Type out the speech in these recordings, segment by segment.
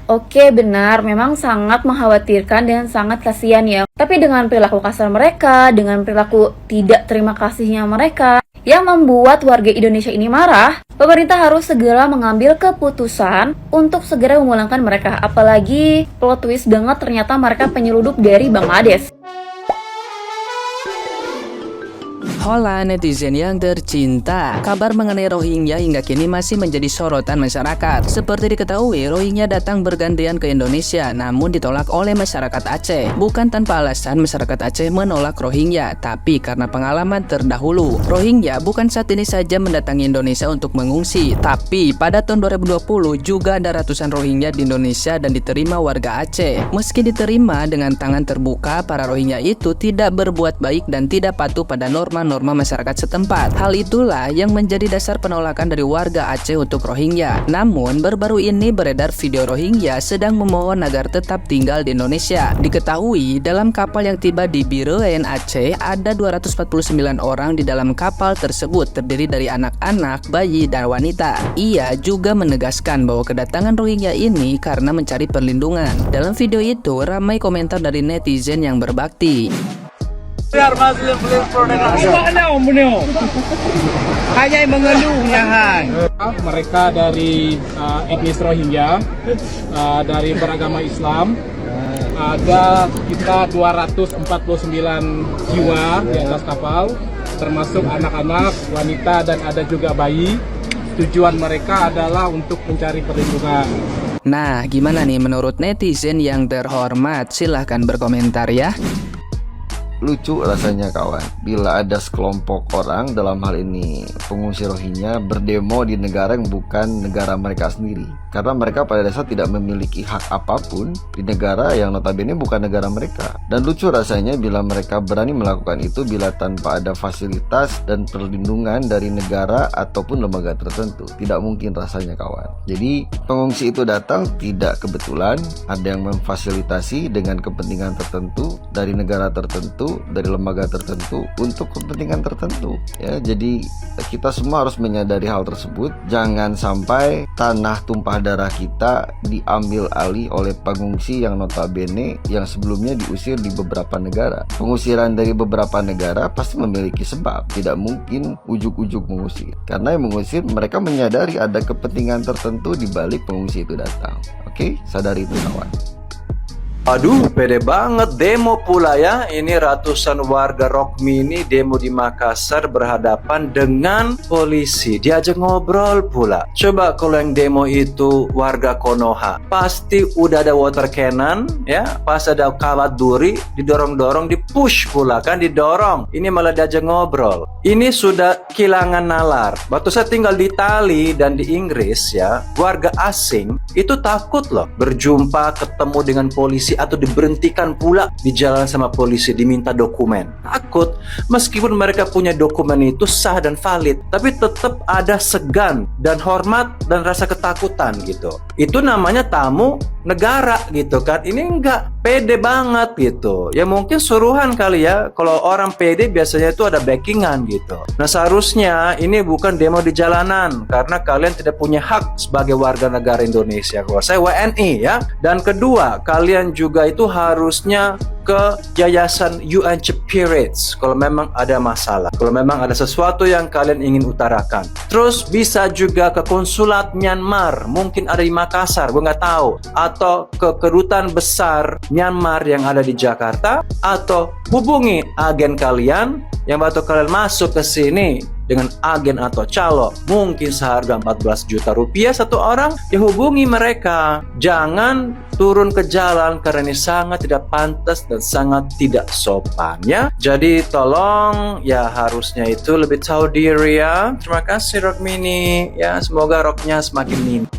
Oke, benar, memang sangat mengkhawatirkan dan sangat kasihan ya. Tapi dengan perilaku kasar mereka, dengan perilaku tidak terima kasihnya mereka, yang membuat warga Indonesia ini marah, pemerintah harus segera mengambil keputusan untuk segera memulangkan mereka. Apalagi plot twist banget ternyata mereka penyelundup dari Bangladesh. Hola netizen yang tercinta, kabar mengenai Rohingya hingga kini masih menjadi sorotan masyarakat. Seperti diketahui, Rohingya datang bergantian ke Indonesia namun ditolak oleh masyarakat Aceh. Bukan tanpa alasan masyarakat Aceh menolak Rohingya, tapi karena pengalaman terdahulu. Rohingya bukan saat ini saja mendatangi Indonesia untuk mengungsi, tapi pada tahun 2020 juga ada ratusan Rohingya di Indonesia dan diterima warga Aceh. Meski diterima dengan tangan terbuka, para Rohingya itu tidak berbuat baik dan tidak patuh pada norma-norma masyarakat setempat. Hal itulah yang menjadi dasar penolakan dari warga Aceh untuk Rohingya. Namun, baru-baru ini beredar video Rohingya sedang memohon agar tetap tinggal di Indonesia. Diketahui, dalam kapal yang tiba di Bireuen Aceh, ada 249 orang di dalam kapal tersebut, terdiri dari anak-anak, bayi, dan wanita. Ia juga menegaskan bahwa kedatangan Rohingya ini karena mencari perlindungan. Dalam video itu, ramai komentar dari netizen yang berbakti. Biar Muslim beli produk hanya mengeluhnya mereka dari etnis Rohingya dari beragama Islam. Ada kita 249 jiwa di atas kapal, termasuk anak-anak, wanita, dan ada juga bayi. Tujuan mereka adalah untuk mencari perlindungan. Nah, gimana nih menurut netizen yang terhormat? Silahkan berkomentar ya. Lucu rasanya kawan, bila ada sekelompok orang, dalam hal ini pengungsi Rohingya, berdemo di negara yang bukan negara mereka sendiri. Karena mereka pada dasar tidak memiliki hak apapun di negara yang notabene bukan negara mereka. Dan lucu rasanya bila mereka berani melakukan itu bila tanpa ada fasilitas dan perlindungan dari negara ataupun lembaga tertentu. Tidak mungkin rasanya kawan. Jadi pengungsi itu datang tidak kebetulan, ada yang memfasilitasi dengan kepentingan tertentu dari negara tertentu, dari lembaga tertentu untuk kepentingan tertentu ya. Jadi kita semua harus menyadari hal tersebut. Jangan sampai tanah tumpah darah kita diambil alih oleh pengungsi yang notabene yang sebelumnya diusir di beberapa negara. Pengusiran dari beberapa negara pasti memiliki sebab, tidak mungkin ujuk-ujuk mengusir. Karena yang mengusir mereka menyadari ada kepentingan tertentu di balik pengungsi itu datang. Oke, sadari itu kawan. Aduh, pede banget demo pula ya. Ini ratusan warga Rockmi ini demo di Makassar berhadapan dengan polisi. Diajak ngobrol pula. Coba kalau yang demo itu warga Konoha, pasti udah ada water cannon ya. Pas ada kawat duri, didorong-dorong, dipush pula kan, didorong. Ini malah diajak ngobrol. Ini sudah kehilangan nalar. Waktu saya tinggal di Itali dan di Inggris ya, warga asing itu takut loh berjumpa ketemu dengan polisi atau diberhentikan pula di jalan sama polisi, diminta dokumen. Takut, meskipun mereka punya dokumen itu sah dan valid, tapi tetap ada segan dan hormat dan rasa ketakutan gitu. Itu namanya tamu negara gitu kan. Ini enggak, pede banget gitu. Ya mungkin suruhan kali ya. Kalau orang pede biasanya itu ada backingan gitu. Nah seharusnya ini bukan demo di jalanan, karena kalian tidak punya hak sebagai warga negara Indonesia. Kalau saya WNI ya. Dan kedua, kalian juga itu harusnya ke Yayasan UN Spirits kalau memang ada masalah, kalau memang ada sesuatu yang kalian ingin utarakan. Terus bisa juga ke konsulat Myanmar, mungkin ada di Makassar, gue nggak tahu, atau ke kedutaan besar Myanmar yang ada di Jakarta, atau hubungi agen kalian yang waktu kalian masuk ke sini dengan agen atau calo mungkin seharga 14 juta rupiah satu orang, ya hubungi mereka. Jangan turun ke jalan karena ini sangat tidak pantas dan sangat tidak sopan ya. Jadi tolong ya, harusnya itu lebih tahu diri ya. Terima kasih Rockmini ya, semoga rocknya semakin mini.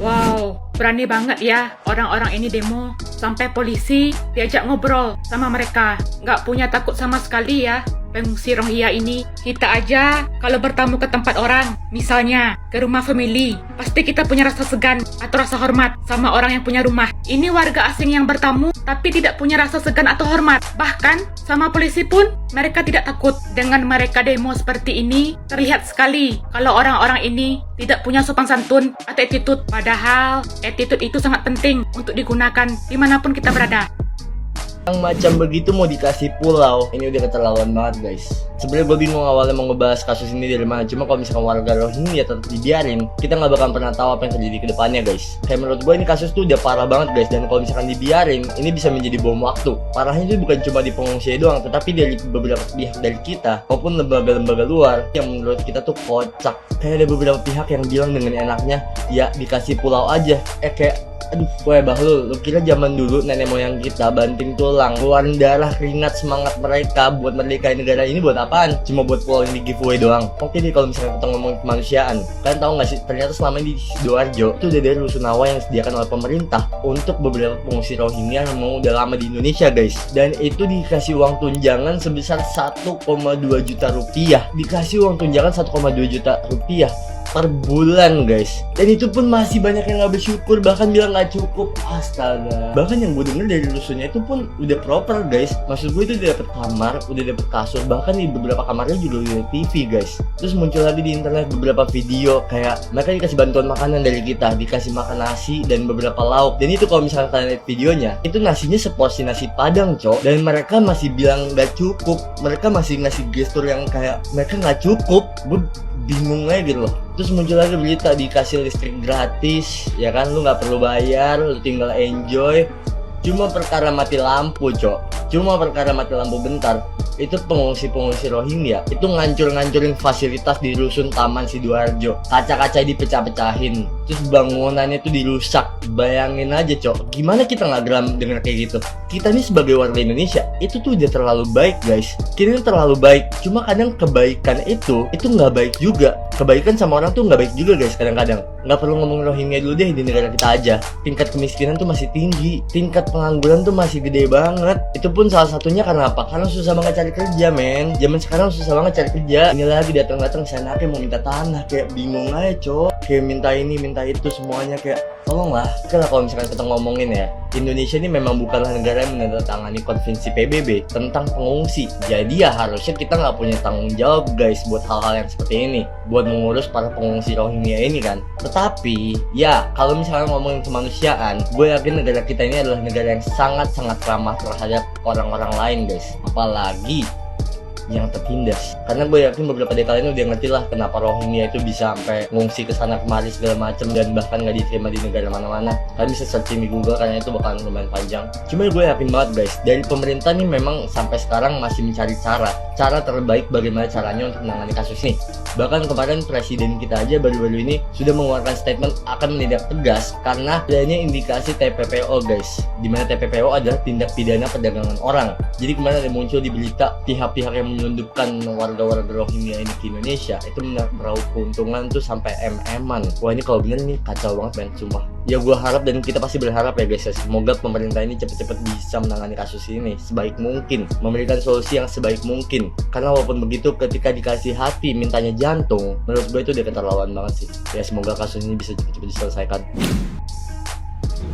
Wow, berani banget ya orang-orang ini demo. Sampai polisi diajak ngobrol sama mereka. Nggak punya takut sama sekali ya. pengungsi Rohingya ini. Kita aja kalau bertamu ke tempat orang, misalnya ke rumah family, pasti kita punya rasa segan atau rasa hormat sama orang yang punya rumah. Ini warga asing yang bertamu tapi tidak punya rasa segan atau hormat. Bahkan sama polisi pun mereka tidak takut. Dengan mereka demo seperti ini, terlihat sekali kalau orang-orang ini tidak punya sopan santun atau attitude. Padahal attitude itu sangat penting untuk digunakan dimanapun kita berada. Yang macam begitu mau dikasih pulau, ini udah keterlaluan banget guys. Sebenarnya gue bingung awalnya mau ngebahas kasus ini dari mana. Cuma kalau misalkan warga Rohingya tetap dibiarin, kita nggak bakal pernah tahu apa yang terjadi ke depannya guys. Kayak menurut gue ini kasus tuh udah parah banget guys. Dan kalau misalkan dibiarin, ini bisa menjadi bom waktu. Parahnya itu bukan cuma di pengungsi doang, tetapi dari beberapa pihak dari kita maupun lembaga-lembaga luar yang menurut kita tuh kocak. Kayak ada beberapa pihak yang bilang dengan enaknya, ya dikasih pulau aja. Kayak aduh, gue bahlul, lu kira zaman dulu nenek moyang kita banting tulang, keluarin darah, keringat, semangat mereka buat merdekain negara ini buat apaan? Cuma buat pulau ini giveaway doang. Oke deh, kalau misalnya kita ngomongin kemanusiaan, kalian tahu nggak sih, ternyata selama ini di Sidoarjo itu udah ada rusunawa yang disediakan oleh pemerintah untuk beberapa pengungsi Rohingya yang mau udah lama di Indonesia guys. Dan itu dikasih uang tunjangan sebesar 1,2 juta rupiah. Dikasih uang tunjangan 1,2 juta rupiah per bulan guys. Dan itu pun masih banyak yang gak bersyukur, bahkan bilang gak cukup. Astaga. Bahkan yang gue denger dari rusunnya itu pun udah proper guys. Maksud gue itu udah dapet kamar, udah dapet kasur, bahkan di beberapa kamarnya juga udah TV guys. Terus muncul lagi di internet beberapa video kayak mereka dikasih bantuan makanan dari kita, dikasih makan nasi dan beberapa lauk. Dan itu kalau misalnya kalian lihat videonya, itu nasinya seporsi nasi padang cok. Dan mereka masih bilang gak cukup. Mereka masih ngasih gestur yang kayak mereka gak cukup. Gue bingung aja gitu loh. Terus muncul lagi berita dikasih listrik gratis, ya kan, lu nggak perlu bayar, lu tinggal enjoy. Cuma perkara mati lampu cok, cuma perkara mati lampu bentar, itu pengungsi Rohingya itu ngancur-ngancurin fasilitas di rusun Taman Sidoarjo. Kaca-kaca dipecah-pecahin, terus bangunannya itu dirusak. Bayangin aja cok, gimana kita nggak geram denger kayak gitu? Kita nih sebagai warga Indonesia itu tuh udah terlalu baik guys. Kita ini terlalu baik, cuma kadang kebaikan itu nggak baik juga. Kebaikan sama orang tuh nggak baik juga guys kadang-kadang. Nggak perlu ngomong Rohingya dulu deh, di negara kita aja tingkat kemiskinan tuh masih tinggi, tingkat pengangguran tuh masih gede banget. Itu pun salah satunya karena apa? Karena susah banget cari kerja men. Zaman sekarang susah banget cari kerja. Ini lagi datang-datang senaknya mau minta tanah, kayak bingung aja cok. Kayak minta ini minta itu semuanya, kayak tolonglah. Kalau misalkan kita ngomongin ya, Indonesia ini memang bukanlah negara yang menandatangani konvensi PBB tentang pengungsi. Jadi ya harusnya kita nggak punya tanggung jawab guys buat hal-hal yang seperti ini, buat mengurus para pengungsi Rohingya ini kan. Tetapi ya kalau misalnya ngomongin kemanusiaan, gue yakin negara kita ini adalah negara yang sangat-sangat ramah terhadap orang-orang lain guys, apalagi yang tertindas. Karena gue yakin beberapa dari kalian udah ngerti lah kenapa Rohingya itu bisa sampai ngungsi ke sana kemari segala macem dan bahkan gak diterima di negara mana-mana. Kalian bisa searching di Google karena itu bakalan lumayan panjang. Cuma gue yakin banget guys, dari pemerintah nih memang sampai sekarang masih mencari cara terbaik bagaimana caranya untuk menangani kasus ini. Bahkan kemarin presiden kita aja baru-baru ini sudah mengeluarkan statement akan menindak tegas karena adanya indikasi TPPO guys, dimana TPPO adalah tindak pidana perdagangan orang. Jadi kemarin ada muncul di berita pihak-pihak yang menyelundupkan warga-warga Rohingya ini ke Indonesia itu meraup keuntungan tuh sampai MM-an. Wah ini kalau bener nih kacau banget men, sumpah. Ya gue harap dan kita pasti berharap ya guys ya, semoga pemerintah ini cepet-cepet bisa menangani kasus ini sebaik mungkin, memberikan solusi yang sebaik mungkin. Karena walaupun begitu ketika dikasih hati mintanya jantung, menurut gue itu udah keterlaluan banget sih. Ya semoga kasus ini bisa cepet-cepet diselesaikan.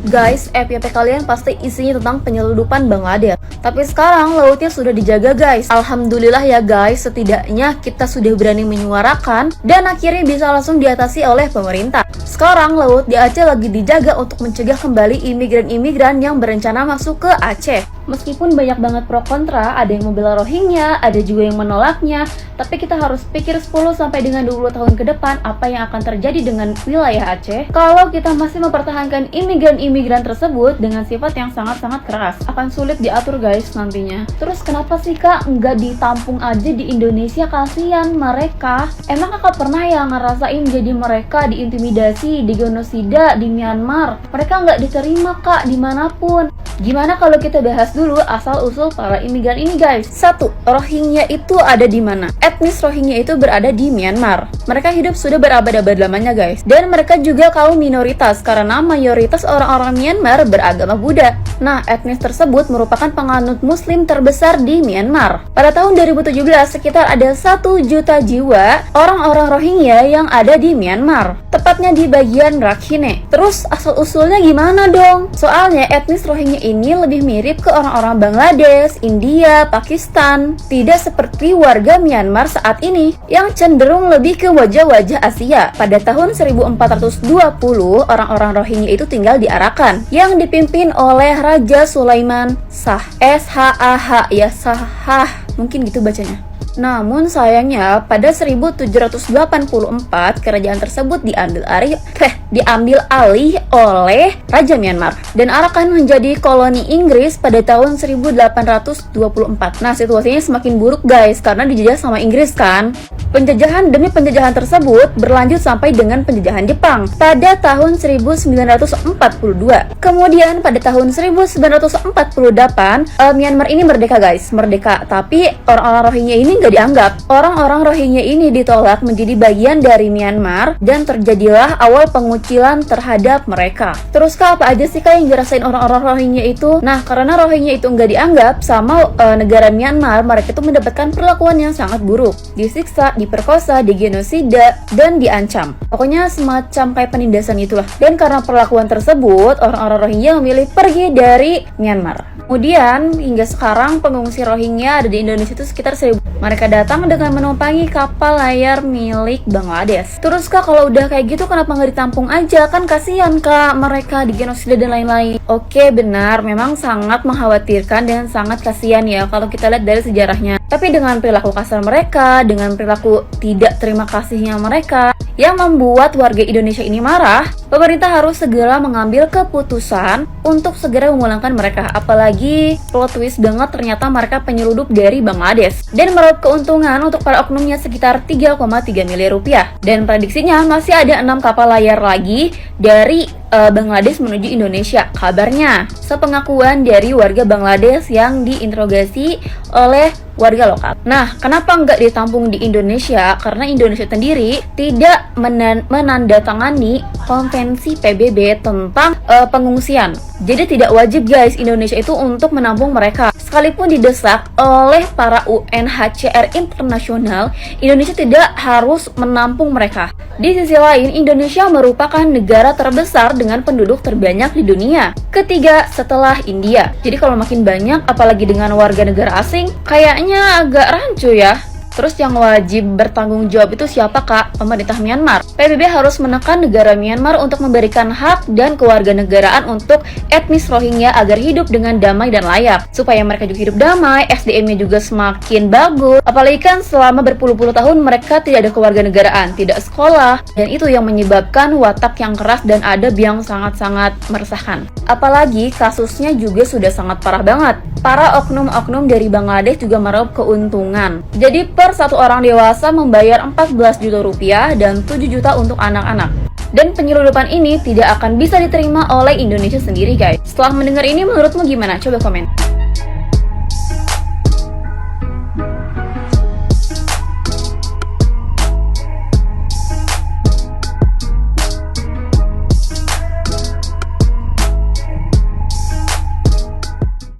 Guys, FYP kalian pasti isinya tentang penyeludupan Bang Adel. Tapi sekarang lautnya sudah dijaga guys. Alhamdulillah ya guys, setidaknya kita sudah berani menyuarakan dan akhirnya bisa langsung diatasi oleh pemerintah. Sekarang laut di Aceh lagi dijaga untuk mencegah kembali imigran-imigran yang berencana masuk ke Aceh. Meskipun banyak banget pro kontra, ada yang membela Rohingya, ada juga yang menolaknya, tapi kita harus pikir 10 sampai dengan 20 tahun ke depan apa yang akan terjadi dengan wilayah Aceh kalau kita masih mempertahankan imigran-imigran tersebut dengan sifat yang sangat-sangat keras. Akan sulit diatur guys nantinya. Terus kenapa sih kak nggak ditampung aja di Indonesia? Kasihan mereka. Emang kakak pernah ya ngerasain jadi mereka diintimidasi, digenosida di Myanmar? Mereka nggak diterima kak dimanapun. Gimana kalau kita bahas dulu asal-usul para imigran ini guys? 1. Rohingya itu ada di mana? Etnis Rohingya itu berada di Myanmar. Mereka hidup sudah berabad-abad lamanya guys. Dan mereka juga kaum minoritas karena mayoritas orang-orang Myanmar beragama Buddha. Nah, etnis tersebut merupakan penganut muslim terbesar di Myanmar. Pada tahun 2017, sekitar ada 1 juta jiwa orang-orang Rohingya yang ada di Myanmar, tepatnya di bagian Rakhine. Terus asal-usulnya gimana dong? Soalnya etnis Rohingya ini lebih mirip ke orang-orang Bangladesh, India, Pakistan. Tidak seperti warga Myanmar saat ini yang cenderung lebih ke wajah-wajah Asia. Pada tahun 1420, orang-orang Rohingya itu tinggal di Arakan yang dipimpin oleh Raja Sulaiman Shah. S-H-A-H ya, Shah. Mungkin gitu bacanya. Namun sayangnya pada 1784 kerajaan tersebut diambil alih oleh Raja Myanmar dan Arakan menjadi koloni Inggris pada tahun 1824. Nah, situasinya semakin buruk guys karena dijajah sama Inggris kan. Penjajahan demi penjajahan tersebut berlanjut sampai dengan penjajahan Jepang pada tahun 1942. Kemudian pada tahun 1948 Myanmar ini merdeka guys, merdeka. Tapi orang-orang Rohingya ini nggak dianggap. Orang-orang Rohingya ini ditolak menjadi bagian dari Myanmar dan terjadilah awal pengucilan terhadap mereka. Terus apa aja sih yang dirasain orang-orang Rohingya itu? Nah, karena Rohingya itu nggak dianggap sama negara Myanmar, mereka itu mendapatkan perlakuan yang sangat buruk. Disiksa, diperkosa, digenosida, dan diancam. Pokoknya semacam kayak penindasan itulah. Dan karena perlakuan tersebut, orang-orang Rohingya memilih pergi dari Myanmar. Kemudian, hingga sekarang pengungsi Rohingya ada di Indonesia itu sekitar 1.000. Mereka datang dengan menumpangi kapal layar milik Bangladesh. Terus kak, kalau udah kayak gitu kenapa nggak ditampung aja? Kan kasihan kak, mereka digenosida dan lain-lain. Oke, benar, memang sangat mengkhawatirkan dan sangat kasihan ya kalau kita lihat dari sejarahnya. Tapi dengan perilaku kasar mereka, dengan perilaku tidak terima kasihnya mereka, yang membuat warga Indonesia ini marah, pemerintah harus segera mengambil keputusan untuk segera memulangkan mereka. Apalagi plot twist banget, ternyata mereka penyeludup dari Bangladesh dan meraup keuntungan untuk para oknumnya sekitar 3,3 miliar rupiah. Dan prediksinya masih ada 6 kapal layar lagi dari Bangladesh menuju Indonesia. Kabarnya, sepengakuan dari warga Bangladesh yang diinterogasi oleh warga lokal. Nah, kenapa nggak ditampung di Indonesia? Karena Indonesia sendiri tidak menandatangani konvensi PBB tentang pengungsian. Jadi tidak wajib guys Indonesia itu untuk menampung mereka. Sekalipun didesak oleh para UNHCR internasional, Indonesia tidak harus menampung mereka. Di sisi lain, Indonesia merupakan negara terbesar dengan penduduk terbanyak di dunia, ketiga setelah India. Jadi kalau makin banyak, apalagi dengan warga negara asing, kayaknya agak rancu ya. Terus yang wajib bertanggung jawab itu siapa kak? Pemerintah Myanmar. PBB harus menekan negara Myanmar untuk memberikan hak dan kewarganegaraan untuk etnis Rohingya agar hidup dengan damai dan layak. Supaya mereka juga hidup damai, SDM-nya juga semakin bagus. Apalagi kan selama berpuluh-puluh tahun mereka tidak ada kewarganegaraan, tidak sekolah. Dan itu yang menyebabkan watak yang keras dan adab yang sangat-sangat meresahkan. Apalagi kasusnya juga sudah sangat parah banget. Para oknum-oknum dari Bangladesh juga meraup keuntungan. Jadi per satu orang dewasa membayar 14 juta rupiah dan 7 juta untuk anak-anak. Dan penyeludupan ini tidak akan bisa diterima oleh Indonesia sendiri guys. Setelah mendengar ini menurutmu gimana? Coba komen.